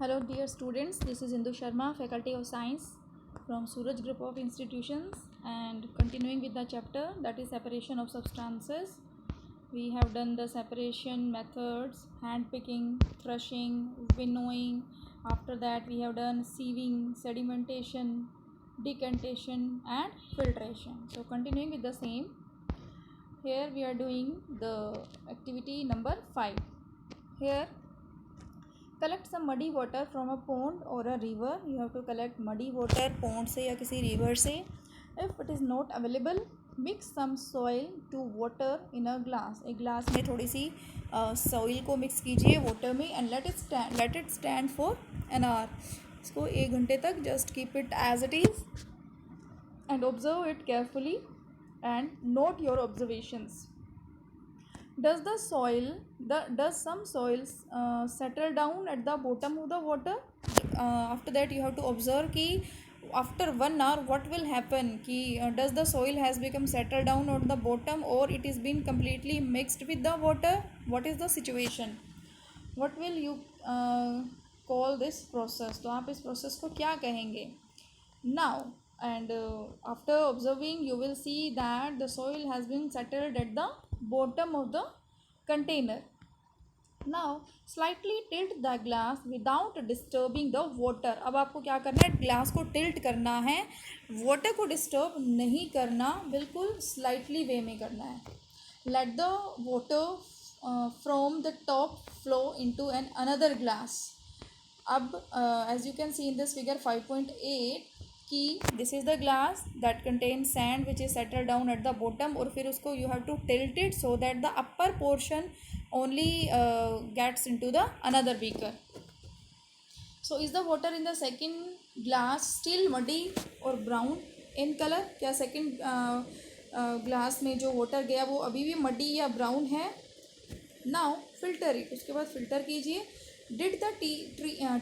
Hello dear students, this is Indu Sharma, Faculty of Science from Suraj Group of Institutions, and continuing with the chapter that is separation of substances. We have done the separation methods, hand picking, crushing, winnowing. After that we have done sieving, sedimentation, decantation and filtration. So continuing with the same, here we are doing the activity number 5. Here, collect some muddy water from a pond or a river. You have to collect muddy water pond से या किसी river से. If it is not available, mix some soil to water in a glass. एक glass में थोड़ी सी soil को mix कीजिए water में and let it stand for an hour. इसको 1 घंटे तक just keep it as it is and observe it carefully and note your observations. Does some soils settle down at the bottom of the water? After that you have to observe कि after 1 hour what will happen कि does the soil has become settled down on the bottom or it is been completely mixed with the water? What is the situation? What will you call this process? तो आप इस process को क्या कहेंगे? Now and after observing you will see that the soil has been settled at the bottom of the container. Now slightly tilt the glass without disturbing the water. अब आपको क्या करना है, ग्लास को टिल्ट करना है, वाटर को disturb नहीं करना, बिल्कुल स्लाइटली वे में करना है. Let the water from the top flow into another glass. अब as you can see in this figure 5.8 कि this is the glass that contains sand which is settled down at the bottom और फिर उसको you have to tilt it so that the upper portion only gets into the another beaker. So is the water in the second glass still muddy or brown in color? क्या second glass में जो water गया वो अभी भी muddy या brown है? Now filter it. उसके बाद filter कीजिए. Did the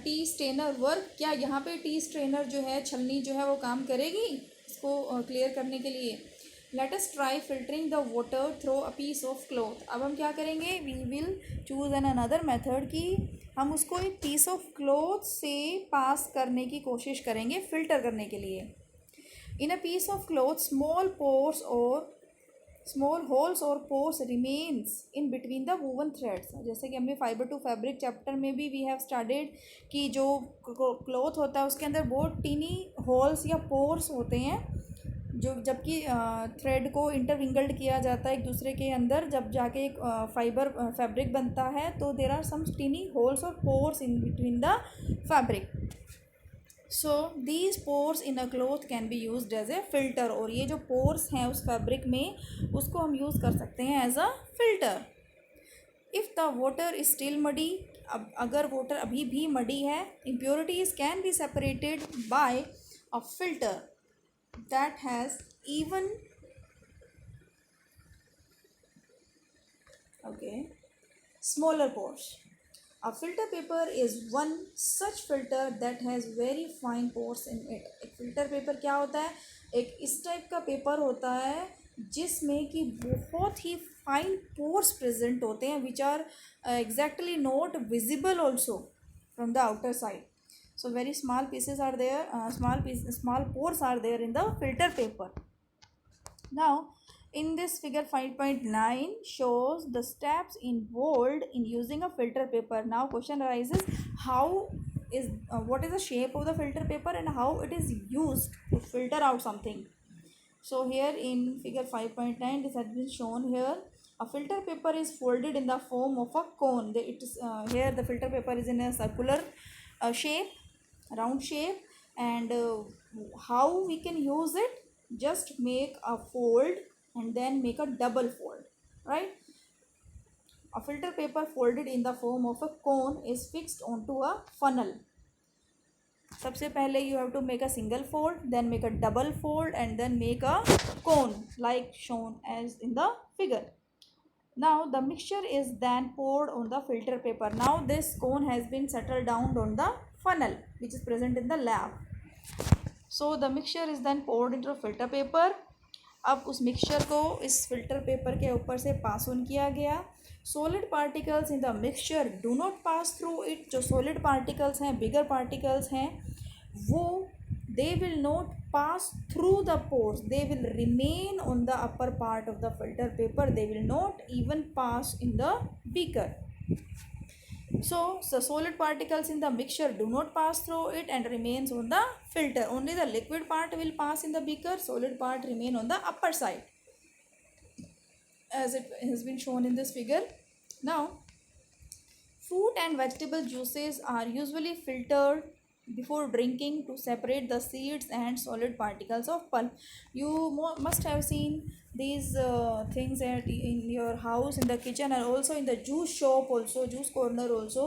T strainer work? क्या यहाँ पे टी स्ट्रेनर जो है, छलनी जो है वो काम करेगी इसको क्लियर करने के लिए? Let us try filtering the water through a piece of cloth. अब हम क्या करेंगे, we will choose an another method कि हम उसको एक पीस ऑफ क्लॉथ से पास करने की कोशिश करेंगे फिल्टर करने के लिए. In a piece of cloth small holes और pores remains in between the woven threads. जैसे कि हमने फाइबर टू फैब्रिक चैप्टर में भी वी हैव स्टडीड कि जो क्लॉथ होता है उसके अंदर बहुत टीनी होल्स या पोर्स होते हैं, जो जबकि थ्रेड को इंटरविंगल्ड किया जाता है एक दूसरे के अंदर, जब जाके एक फाइबर फैब्रिक बनता है तो there are some tiny holes और pores in between the fabric. So these pores in a cloth can be used as a filter. और ये जो पोर्स हैं उस फैब्रिक में उसको हम यूज़ कर सकते हैं as a filter. If the water is still muddy, अब अगर वाटर अभी भी मडी है, impurities can be separated by a filter that has even smaller pores. A filter paper is one such filter that has very fine pores in it. एक filter paper क्या होता है, एक इस टाइप का पेपर होता है जिसमें कि बहुत ही फाइन पोर्स प्रेजेंट होते हैं which are exactly not visible also from the outer side. So very small pieces are there, small pores are there in the filter paper. Now in this figure 5.9 shows the steps involved in using a filter paper. Now question arises, what is the shape of the filter paper and how it is used to filter out something. So here in figure 5.9 this has been shown here. A filter paper is folded in the form of a cone. Here the filter paper is in a circular shape, round shape, and how we can use it, just make a fold and then make a double fold, right? A filter paper folded in the form of a cone is fixed onto a funnel. सबसे पहले you have to make a single fold, then make a double fold and then make a cone like shown as in the figure. Now the mixture is then poured on the filter paper. Now this cone has been settled down on the funnel which is present in the lab. So the mixture is then poured into a filter paper अब उस mixture को इस filter paper के ऊपर से pass on किया गया. Solid particles in the mixture do not pass through it. जो सॉलिड पार्टिकल्स हैं, बिगर पार्टिकल्स हैं, वो they will not pass through the pores, they will remain on the upper part of the filter paper, they will not even pass in the beaker. So solid particles in the mixture do not pass through it and remains on the filter. Only the liquid part will pass in the beaker, solid part remain on the upper side, as it has been shown in this figure. Now fruit and vegetable juices are usually filtered before drinking to separate the seeds and solid particles of pulp. You must have seen these things in your house, in the kitchen, and also in the juice shop, also juice corner also,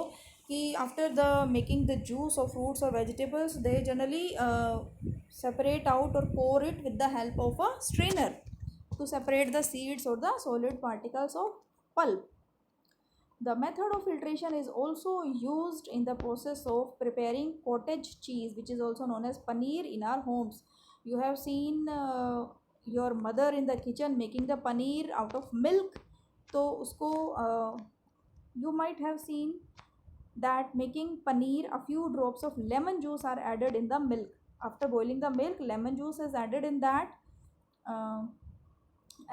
कि after the making the juice of fruits or vegetables, they generally separate out or pour it with the help of a strainer to separate the seeds or the solid particles of pulp. The method of filtration is also used in the process of preparing cottage cheese, which is also known as paneer, in our homes. You have seen your mother in the kitchen making the paneer out of milk. तो उसको you might have seen that making paneer, a few drops of lemon juice are added in the milk. After boiling the milk, lemon juice is added in that.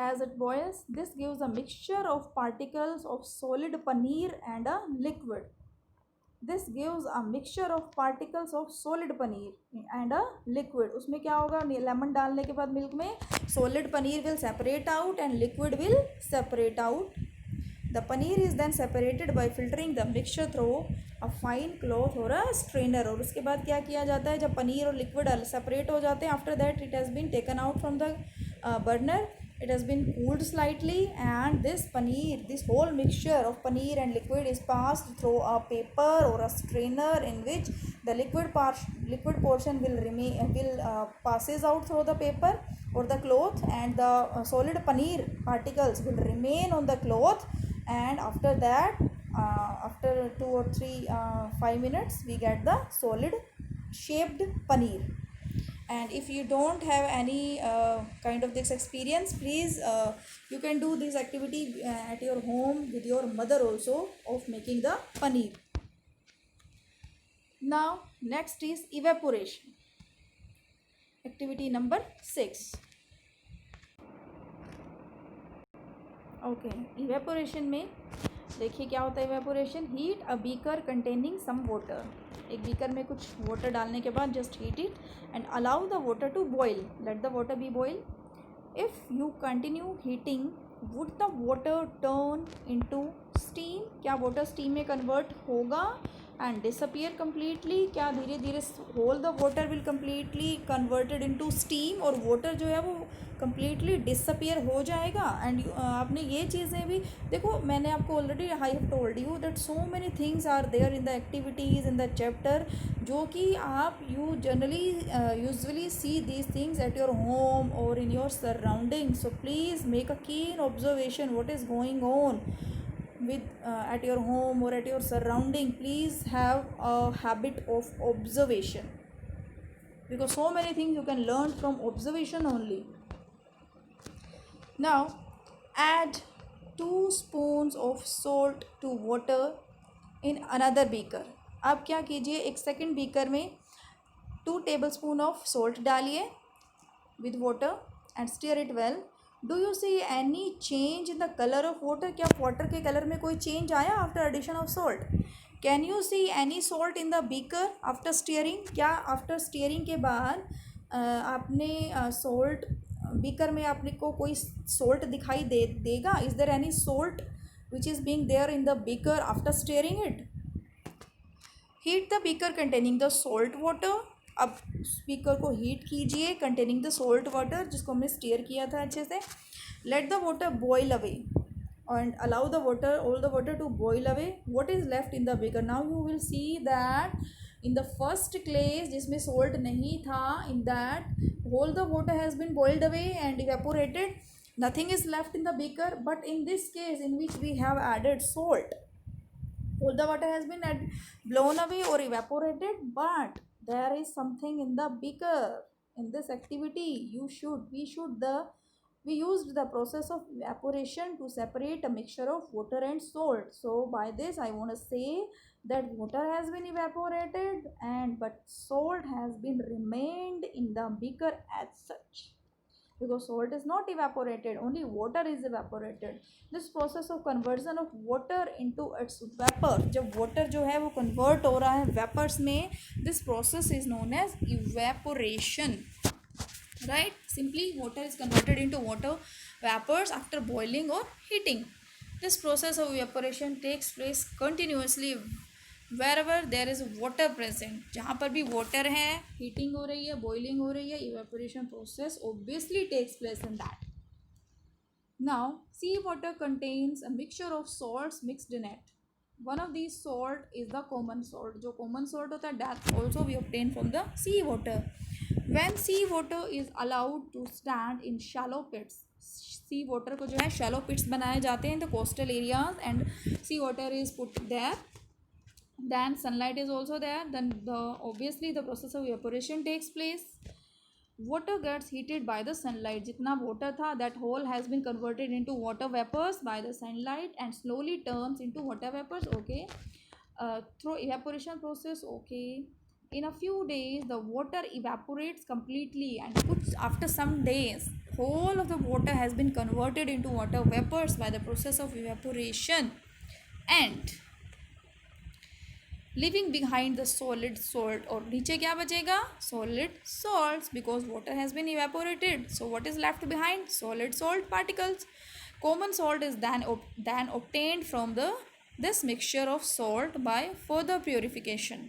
As it boils, this gives a mixture of particles of solid paneer and a liquid. This gives a mixture of particles of solid paneer and a liquid. उसमें क्या होगा, lemon डालने के बाद milk में solid paneer will separate out and liquid will separate out. The paneer is then separated by filtering the mixture through a fine cloth or a strainer. और उसके बाद क्या किया जाता है, जब पनीर और लिक्विड सेपरेट हो जाते हैं, after that it has been taken out from the burner, it has been cooled slightly, and this paneer, this whole mixture of paneer and liquid is passed through a paper or a strainer, in which the liquid portion will passes out through the paper or the cloth, and the solid paneer particles will remain on the cloth. And after that, after 2 or 3 5 minutes, we get the solid shaped paneer. And if you don't have any kind of this experience, please you can do this activity at your home with your mother also, of making the paneer. Now next is evaporation, activity number 6. Okay, evaporation में देखिए क्या होता है. Evaporation, heat a beaker containing some water. एक beaker में कुछ water डालने के बाद just heat it and allow the water to boil. Let the water be boil. If you continue heating, would the water turn into steam. क्या water steam में convert होगा and disappear completely. क्या धीरे धीरे whole the water will completely converted into steam, और water जो है वो कम्प्लीटली डिसअपियर हो जाएगा. एंड आपने ये चीज़ें भी देखो, मैंने आपको already I have told you that so many things are there in the activities in the chapter, जो कि आप you generally usually see these things at your home और in your surrounding. So please make a keen observation what is going on with at your home or at your surrounding. Please have a habit of observation, because so many things you can learn from observation only. Now add 2 spoons of salt to water in another beaker. अब क्या कीजिए, एक second beaker में 2 tablespoon of salt डालिए with water and stir it well. Do you see any change in the colour of water. क्या water के colour में कोई चेंज आया after addition of salt? Can you see any salt in the beaker after stirring? क्या after stirring के बाद आपने salt beaker में आपने को कोई सॉल्ट दिखाई देगा? Is there any salt which is being there in the beaker after stirring it? Heat the beaker containing the salt water. अब स्पीकर को हीट कीजिए कंटेनिंग द सॉल्ट वाटर, जिसको हमने स्टीयर किया था अच्छे से. Let the water boil away and allow the water, all the water to boil away. What is left in the beaker? Now you will see that in the first क्लेस जिसमें salt नहीं था, in that all the water has been boiled away and evaporated. Nothing is left in the beaker. But in this case in which we have added salt, all the water has been blown away or evaporated, but there is something in the beaker. In this activity we should we used the process of evaporation to separate a mixture of water and salt. So by this I want to say that water has been evaporated and but salt has been remained in the beaker as such, because salt is not evaporated, only water is evaporated. This process of conversion of water into its vapor, जब water जो है वो convert हो रहा है vapors में, this process is known as evaporation. Right? Simply water is converted into water vapors after boiling or heating. This process of evaporation takes place continuously wherever there is water present. जहाँ पर भी water है, heating हो रही है, boiling हो रही है, evaporation process obviously takes place in that. Now, seawater contains a mixture of salts mixed in it. One of these salt is the common salt. जो common salt होता है, that also we obtain from the seawater. When seawater is allowed to stand in shallow pits, sea water को जो है shallow pits बनाए जाते हैं in the coastal areas and sea water is put there, then sunlight is also there, then obviously the process of evaporation takes place. Water gets heated by the sunlight. जितना water था, that whole has been converted into water vapors by the sunlight and slowly turns into water vapors. Okay, through evaporation process. Okay, in a few days the water evaporates completely, and after some days whole of the water has been converted into water vapors by the process of evaporation, and leaving behind the solid salt. और नीचे क्या बचेगा? Solid salts, because water has been evaporated. So what is left behind? Solid salt particles. Common salt is then obtained from this mixture of salt by further purification.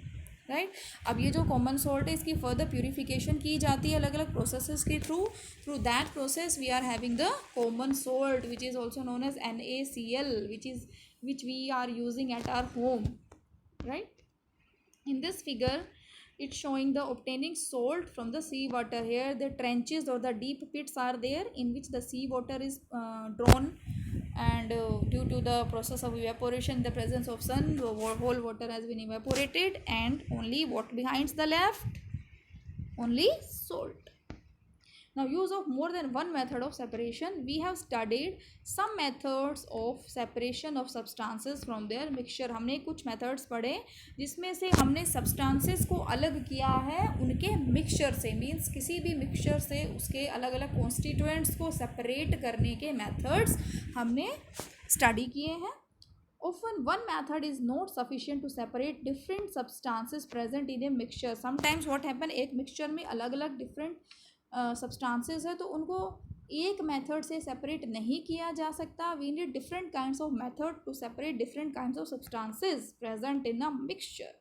Right अब ये जो common salt है इसकी further purification की जाती है अलग अलग प्रोसेसेस के through that process we are having the common salt which is also known as NaCl, which we are using at our home. Right, in this figure it's showing the obtaining salt from the sea water. Here the trenches or the deep pits are there in which the sea water is drawn, and due to the process of evaporation, the presence of sun, the whole water has been evaporated, and only what behind the left? Only salt. Now, use of more than one method of separation. We have studied some methods of separation of substances from their mixture. हमने कुछ methods पढ़े जिसमें से हमने substances को अलग किया है उनके mixture से, means किसी भी mixture से उसके अलग अलग constituents को separate करने के methods हमने study किए हैं. Often one method is not sufficient to separate different substances present in a mixture. Sometimes what happen, एक mixture में अलग अलग different सब्सटेंसेस है तो उनको एक मेथड से सेपरेट नहीं किया जा सकता. We need different kinds of method to separate different kinds of substances present in a mixture.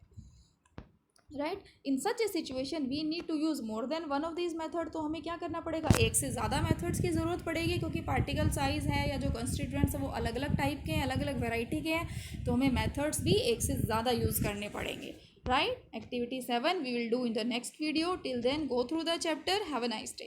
Right, in such a situation we need to use more than one of this method. तो हमें क्या करना पड़ेगा, एक से ज़्यादा methods की ज़रूरत पड़ेगी क्योंकि पार्टिकल साइज़ है या जो कंस्टिट्यूएंट्स है वो अलग अलग टाइप के हैं, अलग अलग वेराइटी के हैं, तो हमें मेथड्स भी एक से ज़्यादा यूज़ करने पड़ेंगे. Right, activity 7 we will do in the next video. Till then, go through the chapter. Have a nice day.